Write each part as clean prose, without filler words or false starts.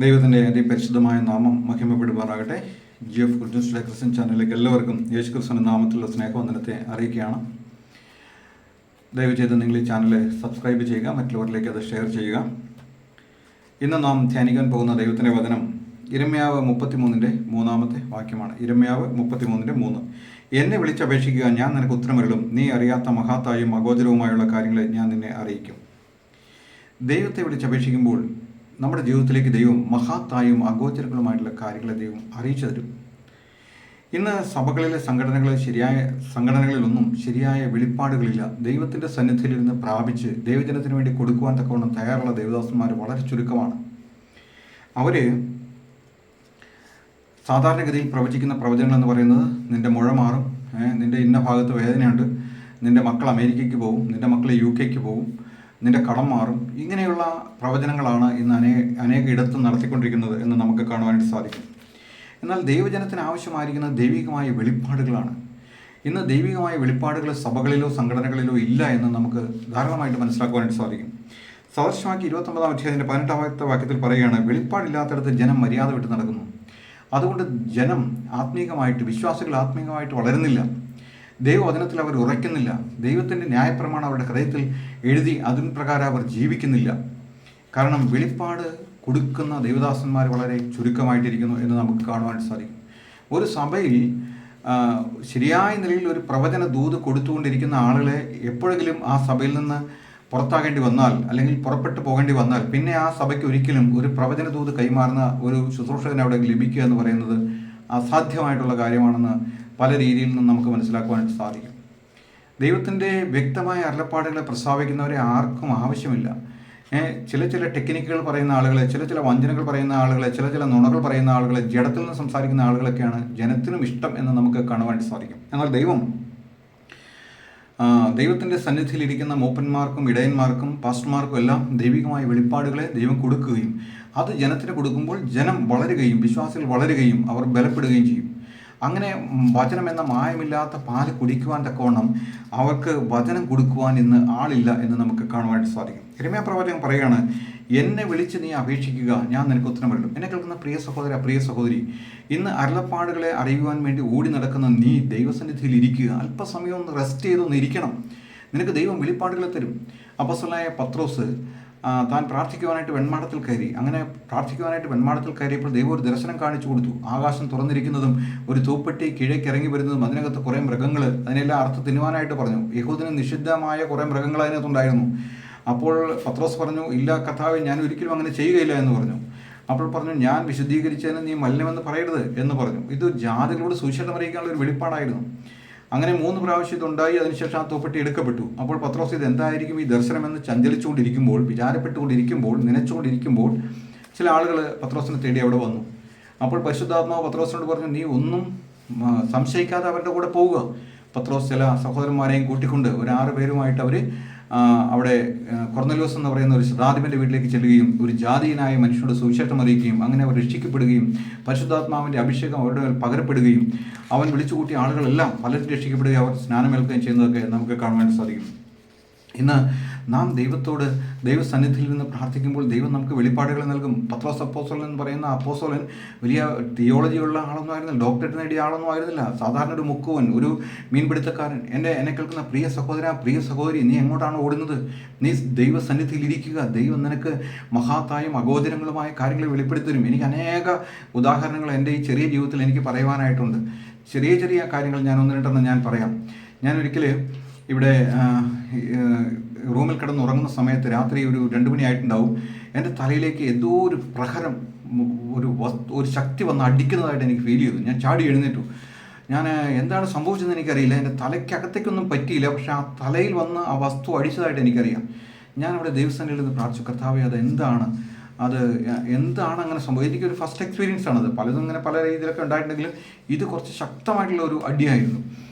ദൈവത്തിൻ്റെ അതിപരിശുദ്ധമായ നാമം മഹിമപ്പെടുമാറാകട്ടെ. GF good news Christian ചാനലിലേക്ക് എല്ലാവർക്കും യേശു ക്രിസ്തുവിൻ്റെ നാമത്തിലുള്ള സ്നേഹവന്ദനത്തെ അറിയിക്കുകയാണ്. ദയവ് ചെയ്ത് നിങ്ങൾ ഈ ചാനൽ സബ്സ്ക്രൈബ് ചെയ്യുക, മറ്റുള്ളവരിലേക്ക് അത് ഷെയർ ചെയ്യുക. ഇന്ന് നാം ധ്യാനിക്കാൻ പോകുന്ന ദൈവത്തിൻ്റെ വചനം യിരെമ്യാവ് 33-ന്റെ 3-ാമത്തെ വാക്യമാണ്. യിരെമ്യാവ് 33-3. എന്നെ വിളിച്ചപേക്ഷിക്കുക, ഞാൻ നിനക്ക് ഉത്തരമരുളും. നീ അറിയാത്ത മഹാത്തായും അഗോചരവുമായുള്ള കാര്യങ്ങളെ ഞാൻ നിന്നെ അറിയിക്കും. ദൈവത്തെ വിളിച്ചപേക്ഷിക്കുമ്പോൾ നമ്മുടെ ജീവിതത്തിലേക്ക് ദൈവം മഹാത്തായും അഗോചരങ്ങളുമായിട്ടുള്ള കാര്യങ്ങളെ ദൈവം അറിയിച്ചു തരും. ഇന്ന് സഭകളിലെ സംഘടനകളിലൊന്നും ശരിയായ വെളിപ്പാടുകളില്ല. ദൈവത്തിൻ്റെ സന്നിധിയിൽ നിന്ന് പ്രാപിച്ച് ദൈവജനത്തിന് വേണ്ടി കൊടുക്കുവാൻ തക്കവണ്ണം തയ്യാറുള്ള ദേവദാസന്മാർ വളരെ ചുരുക്കമാണ്. അവർ സാധാരണഗതിയിൽ പ്രവചിക്കുന്ന പ്രവചനങ്ങൾ എന്ന് പറയുന്നത് നിൻ്റെ മുഴ മാറും, നിൻ്റെ ഇന്ന ഭാഗത്ത് വേദനയുണ്ട്, നിൻ്റെ മക്കൾ അമേരിക്കയ്ക്ക് പോകും, നിൻ്റെ മക്കൾ UK പോകും, നിൻ്റെ കടം മാറും. ഇങ്ങനെയുള്ള പ്രവചനങ്ങളാണ് ഇന്ന് അനേക ഇടത്തും നടത്തിക്കൊണ്ടിരിക്കുന്നത് എന്ന് നമുക്ക് കാണുവാനായിട്ട് സാധിക്കും. എന്നാൽ ദൈവജനത്തിന് ആവശ്യമായിരിക്കുന്ന ദൈവികമായ വെളിപ്പാടുകളാണ്. ഇന്ന് ദൈവികമായ വെളിപ്പാടുകൾ സഭകളിലോ സംഘടനകളിലോ ഇല്ല എന്ന് നമുക്ക് ധാരാളമായിട്ട് മനസ്സിലാക്കുവാനായിട്ട് സാധിക്കും. സദൃശമാക്കി 29-ാം അധ്യായത്തിൻ്റെ 18-ാമത്തെ വാക്യത്തിൽ പറയുകയാണ്, വെളിപ്പാടില്ലാത്തടത്ത് ജനം മര്യാദ വിട്ട് നടക്കുന്നു. അതുകൊണ്ട് ജനം വിശ്വാസികൾ ആത്മീകമായിട്ട് വളരുന്നില്ല. ദൈവവചനത്തിൽ അവർ ഉറയ്ക്കുന്നില്ല. ദൈവത്തിൻ്റെ ന്യായപ്രമാണം അവരുടെ ഹൃദയത്തിൽ എഴുതി അതിന് പ്രകാരം അവർ ജീവിക്കുന്നില്ല. കാരണം വെളിപ്പാട് കൊടുക്കുന്ന ദൈവദാസന്മാർ വളരെ ചുരുക്കമായിട്ടിരിക്കുന്നു എന്ന് നമുക്ക് കാണുവാൻ സാധിക്കും. ഒരു സഭയിൽ ശരിയായ നിലയിൽ ഒരു പ്രവചന ദൂത് കൊടുത്തുകൊണ്ടിരിക്കുന്ന ആളുകളെ എപ്പോഴെങ്കിലും ആ സഭയിൽ നിന്ന് പുറത്താകേണ്ടി വന്നാൽ അല്ലെങ്കിൽ പുറപ്പെട്ടു പോകേണ്ടി വന്നാൽ പിന്നെ ആ സഭയ്ക്ക് ഒരിക്കലും ഒരു പ്രവചന ദൂത് കൈമാറുന്ന ഒരു ശുശ്രൂഷകനെ അവിടെ ലഭിക്കുക എന്ന് പറയുന്നത് അസാധ്യമായിട്ടുള്ള കാര്യമാണെന്ന് പല രീതിയിൽ നിന്നും നമുക്ക് മനസ്സിലാക്കുവാനായിട്ട് സാധിക്കും. ദൈവത്തിൻ്റെ വ്യക്തമായ അരുളപ്പാടുകളെ പ്രസ്താവിക്കുന്നവരെ ആർക്കും ആവശ്യമില്ല. ചില ടെക്നിക്കുകൾ പറയുന്ന ആളുകളെ, ചില വഞ്ചനകൾ പറയുന്ന ആളുകളെ, ചില നുണകൾ പറയുന്ന ആളുകളെ, ജഡത്തിൽ നിന്ന് സംസാരിക്കുന്ന ആളുകളൊക്കെയാണ് ജനത്തിനും ഇഷ്ടം എന്ന് നമുക്ക് കാണുവാനായിട്ട് സാധിക്കും. എന്നാൽ ദൈവത്തിൻ്റെ സന്നിധിയിലിരിക്കുന്ന മൂപ്പന്മാർക്കും ഇടയന്മാർക്കും പാസ്റ്റർമാർക്കും എല്ലാം ദൈവികമായ വെളിപ്പാടുകളെ ദൈവം കൊടുക്കുകയും അത് ജനത്തിന് കൊടുക്കുമ്പോൾ ജനം വളരുകയും വിശ്വാസികൾ വളരുകയും അവർ ബലപ്പെടുകയും ചെയ്യും. അങ്ങനെ വചനം എന്ന മായമില്ലാത്ത പാല് കുടിക്കുവാൻ തക്കവണ്ണം അവർക്ക് വചനം കൊടുക്കുവാൻ ഇന്ന് ആളില്ല എന്ന് നമുക്ക് കാണുവാനായിട്ട് സാധിക്കും. യിരെമ്യാ പ്രവാചകൻ പറയുകയാണ്, എന്നെ വിളിച്ച് നീ അപേക്ഷിക്കുക, ഞാൻ നിനക്ക് ഉത്തരമരുളും. എന്നെ കേൾക്കുന്ന പ്രിയ സഹോദര, പ്രിയ സഹോദരി, ഇന്ന് അരുളപ്പാടുകളെ അറിയുവാൻ വേണ്ടി ഓടി നടക്കുന്ന നീ ദൈവസന്നിധിയിൽ ഇരിക്കുക. അല്പസമയം ഒന്ന് റെസ്റ്റ് ചെയ്തൊന്ന് ഇരിക്കണം. നിനക്ക് ദൈവം വെളിപ്പാടുകളെ തരും. അപ്പോസ്തലനായ പത്രോസ് താൻ പ്രാർത്ഥിക്കുവാനായിട്ട് വെൺമാടത്തിൽ കയറി. അങ്ങനെ പ്രാർത്ഥിക്കുവാനായിട്ട് വെൺമാടത്തിൽ കയറിയപ്പോൾ ദൈവം ഒരു ദർശനം കാണിച്ചു കൊടുത്തു. ആകാശം തുറന്നിരിക്കുന്നതും ഒരു തൂപ്പെട്ടി കീഴേക്ക് ഇറങ്ങി വരുന്നതും അതിനകത്ത് കുറേ മൃഗങ്ങൾ, അതിനെല്ലാം അർത്ഥം തിന്നുവാനായിട്ട് പറഞ്ഞു. യഹൂദന് നിഷിദ്ധമായ കുറേ മൃഗങ്ങൾ അതിനകത്തുണ്ടായിരുന്നു. അപ്പോൾ പത്രോസ് പറഞ്ഞു, ഇല്ല കർത്താവേ, ഞാൻ ഒരിക്കലും അങ്ങനെ ചെയ്യുകയില്ല എന്ന് പറഞ്ഞു. അപ്പോൾ പറഞ്ഞു, ഞാൻ വിശുദ്ധീകരിച്ചതിന് നീ മലിനമെന്ന് പറയരുത് എന്ന് പറഞ്ഞു. ഇത് ജാതികളോട് സുവിശേഷം അറിയിക്കാനുള്ള ഒരു വെളിപ്പാടായിരുന്നു. അങ്ങനെ 3 പ്രാവശ്യം ഇതുണ്ടായി. അതിനുശേഷം ആ തോപ്പെട്ടി എടുക്കപ്പെട്ടു. അപ്പോൾ പത്രോസ് ഇത് എന്തായിരിക്കും ഈ ദർശനമെന്ന് ചഞ്ചലിച്ചുകൊണ്ടിരിക്കുമ്പോൾ, വിചാരപ്പെട്ടുകൊണ്ടിരിക്കുമ്പോൾ, നനച്ചുകൊണ്ടിരിക്കുമ്പോൾ ചില ആളുകൾ പത്രോസിനെ തേടി അവിടെ വന്നു. അപ്പോൾ പരിശുദ്ധാത്മാവ് പത്രോസിനോട് പറഞ്ഞു, നീ ഒന്നും സംശയിക്കാതെ അവരുടെ കൂടെ പോവുക. പത്രോസ് ചില സഹോദരന്മാരെയും കൂട്ടിക്കൊണ്ട് ഒരു 6 പേരുമായിട്ട് അവർ അവിടെ കൊർന്നല്യോസ് എന്ന് പറയുന്ന ഒരു ശതാധിപൻ്റെ വീട്ടിലേക്ക് ചെല്ലുകയും ഒരു ജാതീയനായ മനുഷ്യനോട് സുവിശേഷം അറിയിക്കുകയും അങ്ങനെ അവർ രക്ഷിക്കപ്പെടുകയും പരിശുദ്ധാത്മാവിൻ്റെ അഭിഷേകം അവരുടെ മേൽ പകരപ്പെടുകയും അവൻ വിളിച്ചുകൂട്ടിയ ആളുകളെല്ലാം പലരും രക്ഷിക്കപ്പെടുകയും അവർ സ്നാനമേൽക്കുകയും ചെയ്യുന്നതൊക്കെ നമുക്ക് കാണുവാൻ സാധിക്കും. ഇന്ന് നാം ദൈവസന്നിധിയിൽ നിന്ന് പ്രാർത്ഥിക്കുമ്പോൾ ദൈവം നമുക്ക് വെളിപ്പാടുകൾ നൽകും. പത്രോസ് അപ്പോസ്തലൻ എന്ന് പറയുന്ന അപ്പോസ്തലൻ വലിയ തിയോളജിയുള്ള ആളൊന്നും ആയിരുന്നില്ല, ഡോക്ടറേറ്റ് നേടിയ ആളൊന്നും ആയിരുന്നില്ല. സാധാരണ ഒരു മുക്കുവൻ, ഒരു മീൻപിടുത്തക്കാരൻ. എന്നെ കേൾക്കുന്ന പ്രിയ സഹോദര, പ്രിയ സഹോദരി, നീ എങ്ങോട്ടാണ് ഓടുന്നത്? നീ ദൈവസന്നിധിയിൽ ഇരിക്കുക. ദൈവം നിനക്ക് മഹാത്തായും അഗോചരങ്ങളുമായ കാര്യങ്ങൾ വെളിപ്പെടുത്തി തരും. എനിക്ക് അനേക ഉദാഹരണങ്ങൾ എൻ്റെ ഈ ചെറിയ ജീവിതത്തിൽ എനിക്ക് പറയുവാനായിട്ടുണ്ട്. ചെറിയ കാര്യങ്ങൾ ഞാൻ 1-2 ഞാൻ പറയാം. ഞാൻ ഒരിക്കൽ ഇവിടെ റൂമിൽ കിടന്നുറങ്ങുന്ന സമയത്ത് രാത്രി ഒരു 2 മണിയായിട്ടുണ്ടാവും. എൻ്റെ തലയിലേക്ക് എന്തോ ഒരു പ്രഹരം, ഒരു ശക്തി വന്ന് അടിക്കുന്നതായിട്ട് എനിക്ക് ഫീൽ ചെയ്തു. ഞാൻ ചാടി എഴുന്നേറ്റു. ഞാൻ എന്താണ് സംഭവിച്ചതെന്ന് എനിക്കറിയില്ല. എൻ്റെ തലയ്ക്കകത്തേക്കൊന്നും പറ്റിയില്ല, പക്ഷെ ആ തലയിൽ വന്ന് ആ വസ്തു അടിച്ചതായിട്ട് എനിക്കറിയാം. ഞാൻ അവിടെ ദൈവസന്നിധിയിൽ നിന്ന് പ്രാർത്ഥിച്ചു, കർത്താവേ, അത് എന്താണ് അങ്ങനെ സംഭവം? എനിക്കൊരു ഫസ്റ്റ് എക്സ്പീരിയൻസ് ആണത്. പലതും ഇങ്ങനെ പല രീതിയിലൊക്കെ ഉണ്ടായിട്ടുണ്ടെങ്കിലും ഇത് കുറച്ച് ശക്തമായിട്ടുള്ള ഒരു അടിയായിരുന്നു.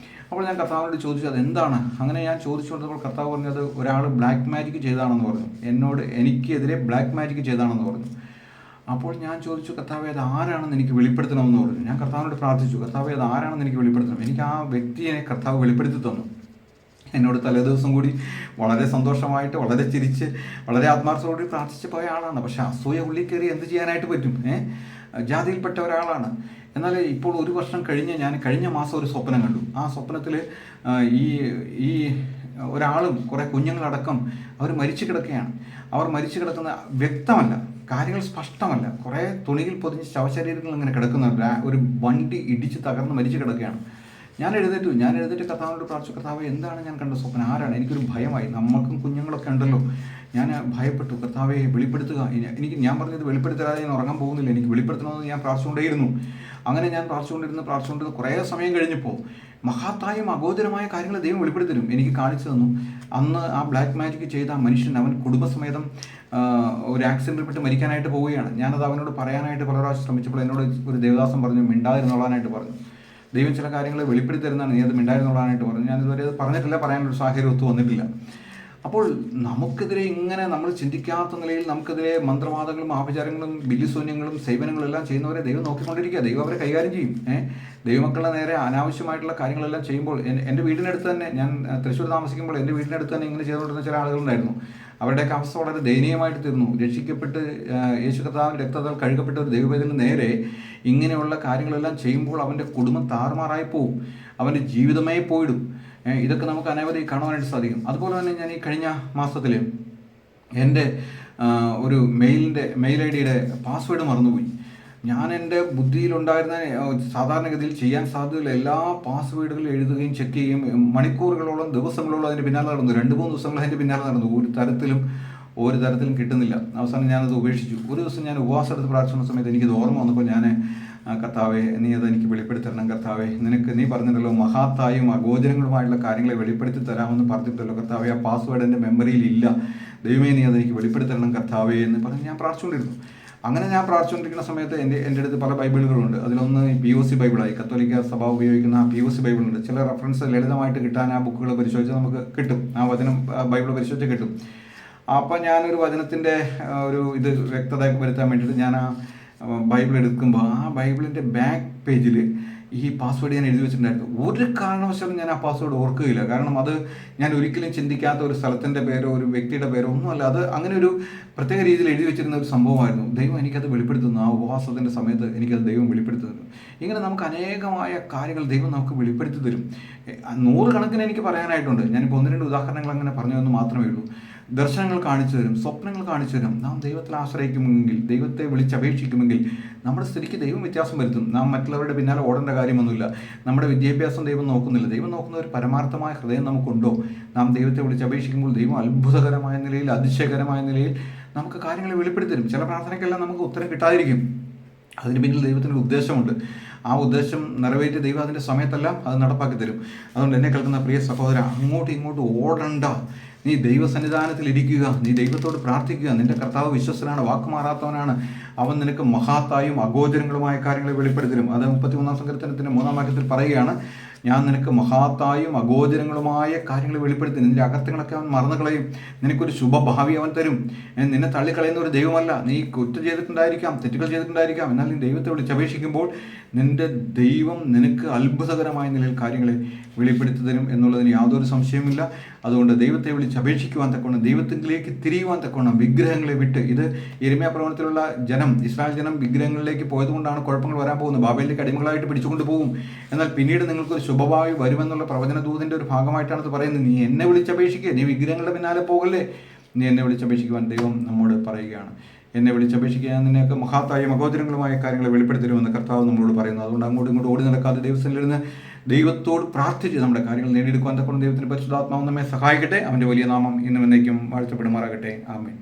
അപ്പോൾ ഞാൻ കർത്താവിനോട് ചോദിച്ചു, അതെന്താണ്? അങ്ങനെ ഞാൻ ചോദിച്ചു കൊടുത്തപ്പോൾ കർത്താവ് പറഞ്ഞത് ഒരാൾ ബ്ലാക്ക് മാജിക് ചെയ്താണെന്ന് പറഞ്ഞു. എനിക്കെതിരെ ബ്ലാക്ക് മാജിക് ചെയ്താണെന്ന് പറഞ്ഞു. അപ്പോൾ ഞാൻ ചോദിച്ചു, കർത്താവേ, അത് ആരാണെന്ന് എനിക്ക് വെളിപ്പെടുത്തണമെന്ന് പറഞ്ഞു. ഞാൻ കർത്താവിനോട് പ്രാർത്ഥിച്ചു, കർത്താവേ, അത് ആരാണെന്ന് എനിക്ക് വെളിപ്പെടുത്തണം. എനിക്ക് ആ വ്യക്തിയെ കർത്താവ് വെളിപ്പെടുത്തി തന്നു. എന്നോട് തലേദിവസം കൂടി വളരെ സന്തോഷമായിട്ട്, വളരെ ചിരിച്ച്, വളരെ ആത്മാർത്ഥത്തോടുകൂടി പ്രാർത്ഥിച്ച് പോയ ആളാണ്. പക്ഷെ അസൂയ ഉള്ളിൽ കയറി എന്ത് ചെയ്യാനായിട്ട് പറ്റും? ജാതിയിൽപ്പെട്ട ഒരാളാണ്. എന്നാൽ ഇപ്പോൾ 1 വർഷം കഴിഞ്ഞ് ഞാൻ കഴിഞ്ഞ മാസം ഒരു സ്വപ്നം കണ്ടു. ആ സ്വപ്നത്തിൽ ഈ ഈ ഒരാളും കുറേ കുഞ്ഞുങ്ങളടക്കം അവർ മരിച്ചു കിടക്കുകയാണ്. അവർ മരിച്ചു കിടക്കുന്ന വ്യക്തമല്ല, കാര്യങ്ങൾ സ്പഷ്ടമല്ല. കുറേ തുണിയിൽ പൊതിഞ്ഞ് ശവശരീരങ്ങൾ ഇങ്ങനെ കിടക്കുന്നുണ്ട്. ഒരു വണ്ടി ഇടിച്ച് തകർന്ന് മരിച്ചു കിടക്കുകയാണ്. ഞാൻ എഴുന്നേറ്റ് കർത്താവിനോട് പ്രാർത്ഥിച്ചു, കർത്താവ് എന്താണ് ഞാൻ കണ്ട സ്വപ്നം, ആരാണ്? എനിക്കൊരു ഭയമായി. നമുക്കും കുഞ്ഞുങ്ങളൊക്കെ ഉണ്ടല്ലോ. ഞാൻ ഭയപ്പെട്ടു. കർത്താവെ വെളിപ്പെടുത്തുക. ഞാൻ പറഞ്ഞത് വെളിപ്പെടുത്താതെ ഞാൻ ഉറങ്ങാൻ പോകുന്നില്ല, എനിക്ക് വെളിപ്പെടുത്തണമെന്ന് ഞാൻ പ്രാർത്ഥിച്ചുകൊണ്ടേയിരുന്നു. അങ്ങനെ ഞാൻ പ്രാർത്ഥിച്ചുകൊണ്ടിരുന്ന് കുറേ സമയം കഴിഞ്ഞപ്പോൾ മഹാത്തായും അഗോചരമായ കാര്യങ്ങൾ ദൈവം വെളിപ്പെടുത്തരും എനിക്ക് കാണിച്ചു തന്നു. അന്ന് ആ ബ്ലാക്ക് മാജിക് ചെയ്ത ആ മനുഷ്യൻ അവൻ കുടുംബസമേതം ഒരു ആക്സിഡൻറ്റിൽപ്പെട്ട് മരിക്കാനായിട്ട് പോവുകയാണ്. ഞാനത് അവനോട് പറയാനായിട്ട് പല പ്രാവശ്യം ശ്രമിച്ചപ്പോൾ എന്നോട് ഒരു ദേവദാസൻ പറഞ്ഞു മിണ്ടാതിരുന്നോളാനായിട്ട് പറഞ്ഞു. ദൈവം ചില കാര്യങ്ങൾ വെളിപ്പെടുത്തി തരുന്നതാണ്, നീ അത് മിണ്ടാതിരുന്നോളാനായിട്ട് പറഞ്ഞു. ഞാനിതുവരെ അത് പറഞ്ഞിട്ടില്ല, പറയാനൊരു സാഹചര്യം ഒത്തു വന്നിട്ടില്ല. അപ്പോൾ നമുക്കെതിരെ ഇങ്ങനെ നമ്മൾ ചിന്തിക്കാത്ത നിലയിൽ നമുക്കെതിരെ മന്ത്രവാദങ്ങളും ആഭിചാരങ്ങളും ബില്ലിശൂന്യങ്ങളും സേവനങ്ങളും എല്ലാം ചെയ്യുന്നവരെ ദൈവം നോക്കിക്കൊണ്ടിരിക്കുക. ദൈവം അവരെ കൈകാര്യം ചെയ്യും. ദൈവമക്കളുടെ നേരെ അനാവശ്യമായിട്ടുള്ള കാര്യങ്ങളെല്ലാം ചെയ്യുമ്പോൾ എൻ്റെ വീടിനടുത്ത് തന്നെ, ഞാൻ തൃശ്ശൂർ താമസിക്കുമ്പോൾ എൻ്റെ വീടിനടുത്ത് തന്നെ ഇങ്ങനെ ചെയ്തുകൊണ്ടിരുന്ന ചില ആളുകളുണ്ടായിരുന്നു. അവരുടെയൊക്കെ അവസ്ഥ വളരെ ദയനീയമായിട്ട് തീർന്നു. രക്ഷിക്കപ്പെട്ട് യേശു കർത്താവിൻ്റെ രക്തത്താൽ കഴുകപ്പെട്ട ഒരു ദൈവവേദന നേരെ ഇങ്ങനെയുള്ള കാര്യങ്ങളെല്ലാം ചെയ്യുമ്പോൾ അവൻ്റെ കുടുംബം താറുമാറായി പോവും, അവൻ്റെ ജീവിതമേ പോയിടും. ഇതൊക്കെ നമുക്ക് അനവധി കാണുവാനായിട്ട് സാധിക്കും. അതുപോലെ തന്നെ ഞാൻ ഈ കഴിഞ്ഞ മാസത്തിൽ എൻ്റെ ഒരു മെയിൽ ഐ ഡിയുടെ പാസ്വേഡ് മറന്നുപോയി. ഞാൻ എൻ്റെ ബുദ്ധിയിലുണ്ടായിരുന്ന സാധാരണഗതിയിൽ ചെയ്യാൻ സാധ്യതയുള്ള എല്ലാ പാസ്വേഡുകളും എഴുതുകയും ചെക്ക് ചെയ്യുകയും മണിക്കൂറുകളോളം ദിവസങ്ങളോളം അതിൻ്റെ പിന്നാലെ നടന്നു. 2-3 ദിവസങ്ങൾ അതിൻ്റെ പിന്നാലെ നടന്നു. ഒരു തരത്തിലും കിട്ടുന്നില്ല. അവസാനം ഞാനത് ഉപേക്ഷിച്ചു. ഒരു ദിവസം ഞാൻ ഉപവാസമെടുത്ത് പ്രാർത്ഥിക്കുന്ന സമയത്ത് എനിക്കിത് ഓർമ്മ വന്നപ്പോൾ ഞാൻ, കർത്താവെ നീ അത് എനിക്ക് വെളിപ്പെടുത്തരണം. കർത്താവെ നീ പറഞ്ഞിട്ടല്ലോ മഹാത്തായും അഗോചരങ്ങളുമായുള്ള കാര്യങ്ങളെ വെളിപ്പെടുത്തി തരാമെന്ന് പറഞ്ഞിട്ടല്ലോ. കർത്താവെ ആ പാസ്വേഡ് എൻ്റെ മെമ്മറിയിൽ ഇല്ല, ദൈവമേ നീ അതെനിക്ക് വെളിപ്പെടുത്തരണം കർത്താവെ എന്ന് പറഞ്ഞ് ഞാൻ പ്രാർത്ഥിച്ചുകൊണ്ടിരുന്നു. അങ്ങനെ ഞാൻ പ്രാർത്ഥിച്ചുകൊണ്ടിരിക്കുന്ന സമയത്ത് എൻ്റെ അടുത്ത് പല ബൈബിളുകളുണ്ട്. അതിലൊന്ന് POC ബൈബിളായി, കത്തോലിക്ക സഭ ഉപയോഗിക്കുന്ന POC ബൈബിളുണ്ട്. ചില റെഫറൻസ് ലളിതമായിട്ട് കിട്ടാൻ ആ ബുക്കുകൾ പരിശോധിച്ചാൽ നമുക്ക് കിട്ടും, ആ വചനം ബൈബിൾ പരിശോധിച്ചാൽ കിട്ടും. അപ്പം ഞാനൊരു വചനത്തിൻ്റെ ഒരു ഇത് വ്യക്തത വരുത്താൻ വേണ്ടിയിട്ട് ഞാൻ ആ ബൈബിൾ എടുക്കുമ്പോൾ ആ ബൈബിളിൻ്റെ ബാക്ക് പേജിൽ ഈ പാസ്വേഡ് ഞാൻ എഴുതി വെച്ചിട്ടുണ്ടായിരുന്നു. ഒരു കാരണവശാലും ഞാൻ ആ പാസ്വേഡ് ഓർക്കുകയില്ല. കാരണം അത് ഞാൻ ഒരിക്കലും ചിന്തിക്കാത്ത ഒരു സ്ഥലത്തിൻ്റെ പേരോ ഒരു വ്യക്തിയുടെ പേരോ ഒന്നുമല്ല. അത് അങ്ങനെ ഒരു പ്രത്യേക രീതിയിൽ എഴുതി വെച്ചിരുന്ന ഒരു സംഭവമായിരുന്നു. ദൈവം എനിക്കത് വെളിപ്പെടുത്തുന്നു. ആ ഉപവാസത്തിൻ്റെ സമയത്ത് എനിക്കത് ദൈവം വെളിപ്പെടുത്തുന്നു. ഇങ്ങനെ നമുക്ക് അനേകമായ കാര്യങ്ങൾ ദൈവം നമുക്ക് വെളിപ്പെടുത്തി തരും. 100 കണക്കിന് എനിക്ക് പറയാനായിട്ടുണ്ട്. ഞാനിപ്പോൾ 1-2 ഉദാഹരണങ്ങൾ അങ്ങനെ പറഞ്ഞതെന്ന് മാത്രമേ ഉള്ളൂ. ദർശനങ്ങൾ കാണിച്ചു തരും, സ്വപ്നങ്ങൾ കാണിച്ചു തരും. നാം ദൈവത്തിൽ ആശ്രയിക്കുമെങ്കിൽ, ദൈവത്തെ വിളിച്ചപേക്ഷിക്കുമെങ്കിൽ നമ്മുടെ സ്ഥിതിക്ക് ദൈവം വ്യത്യാസം വരുത്തും. നാം മറ്റുള്ളവരുടെ പിന്നാലെ ഓടേണ്ട കാര്യമൊന്നുമില്ല. നമ്മുടെ വിദ്യാഭ്യാസം ദൈവം നോക്കുന്നില്ല. ദൈവം നോക്കുന്ന ഒരു പരമാർത്ഥമായ ഹൃദയം നമുക്കുണ്ടോ? നാം ദൈവത്തെ വിളിച്ചപേക്ഷിക്കുമ്പോൾ ദൈവം അത്ഭുതകരമായ നിലയിൽ, അതിശയകരമായ നിലയിൽ നമുക്ക് കാര്യങ്ങളെ വെളിപ്പെടുത്തി തരും. ചില പ്രാർത്ഥനയ്ക്കെല്ലാം നമുക്ക് ഉത്തരം കിട്ടാതിരിക്കും. അതിന് പിന്നിൽ ദൈവത്തിൻ്റെ ഉദ്ദേശമുണ്ട്. ആ ഉദ്ദേശം നിറവേറ്റി ദൈവം അതിൻ്റെ സമയത്തെല്ലാം അത് നടപ്പാക്കി തരും. അതുകൊണ്ട് എന്നെ കേൾക്കുന്ന പ്രിയ സഹോദര, അങ്ങോട്ടും ഇങ്ങോട്ടും ഓടണ്ട. നീ ദൈവസന്നിധാനത്തിൽ ഇരിക്കുക, നീ ദൈവത്തോട് പ്രാർത്ഥിക്കുക. നിന്റെ കർത്താവ് വിശ്വസ്തനാണ്, വാക്കുമാറാത്തവനാണ്. അവൻ നിനക്ക് മഹാത്തായും അഗോചരങ്ങളുമായ കാര്യങ്ങളെ വെളിപ്പെടുത്തരും. അത് 33-ാം സങ്കീർത്തനത്തിൻ്റെ 3-ാം വാക്യത്തിൽ പറയുകയാണ്, ഞാൻ നിനക്ക് മഹാത്തായും അഗോചരങ്ങളുമായ കാര്യങ്ങൾ വെളിപ്പെടുത്തി. നിന്റെ അകത്യങ്ങളൊക്കെ അവൻ മറന്നു കളയും. നിനക്കൊരു ശുഭഭാവി അവൻ തരും. നിന്നെ തള്ളിക്കളയുന്ന ഒരു ദൈവമല്ല. നീ കുറ്റം ചെയ്തിട്ടുണ്ടായിരിക്കാം, തെറ്റുകൾ ചെയ്തിട്ടുണ്ടായിരിക്കാം. എന്നാൽ നീ ദൈവത്തെ വിളിച്ചപേക്ഷിക്കുമ്പോൾ നിന്റെ ദൈവം നിനക്ക് അത്ഭുതകരമായ നിലയിൽ കാര്യങ്ങളെ വെളിപ്പെടുത്തി തരും എന്നുള്ളതിന് യാതൊരു സംശയവുമില്ല. അതുകൊണ്ട് ദൈവത്തെ വിളിച്ചപേക്ഷിക്കുവാൻ തക്കവണ്ണം, ദൈവത്തിലേക്ക് തിരിയുവാൻ തക്കവണ്ണം വിഗ്രഹങ്ങളെ വിട്ട്, ഇത് യിരെമ്യാ പ്രവചനത്തിലുള്ള ജനം, ഇസ്രായേൽ ജനം വിഗ്രഹങ്ങളിലേക്ക് പോയതുകൊണ്ടാണ് കുഴപ്പങ്ങൾ വരാൻ പോകുന്നത്. ബാബേലിലേക്ക് അടിമകളായിട്ട് പിടിച്ചുകൊണ്ട് പോകും. എന്നാൽ പിന്നീട് നിങ്ങൾക്കൊരു ശുഭഭാവി വരുമെന്നുള്ള പ്രവചന ദൂതിൻ്റെ ഒരു ഭാഗമായിട്ടാണ് ഇത് പറയുന്നത്. നീ എന്നെ വിളിച്ചപേക്ഷിക്കുക, നീ വിഗ്രഹങ്ങളുടെ പിന്നാലെ പോകല്ലേ, നീ എന്നെ വിളിച്ചപേക്ഷിക്കുവാൻ ദൈവം നമ്മോട് പറയുകയാണ്. എന്നെ വിളിച്ചപേക്ഷിക്കുക, നിന്നെയൊക്കെ മഹാത്തായും അഗോചരങ്ങളുമായ കാര്യങ്ങളെ വെളിപ്പെടുത്തരുമെന്ന് കർത്താവ് നമ്മളോട് പറയുന്നു. അതുകൊണ്ട് അങ്ങോട്ടും ഇങ്ങോട്ടും ഓടി നടക്കാതെ ദൈവത്തിലിരുന്ന് ദൈവത്തോട് പ്രാർത്ഥിച്ച് നമ്മുടെ കാര്യങ്ങൾ നേടിയെടുക്കുവാൻ തക്കൊണ്ട് ദൈവത്തിൻ്റെ പരിശുദ്ധാത്മാവ് നമ്മെ സഹായിക്കട്ടെ. അവൻ്റെ വലിയ നാമം ഇന്നും എന്നേക്കും വാഴ്ത്തപ്പെടുമാറാകട്ടെ. ആമേൻ.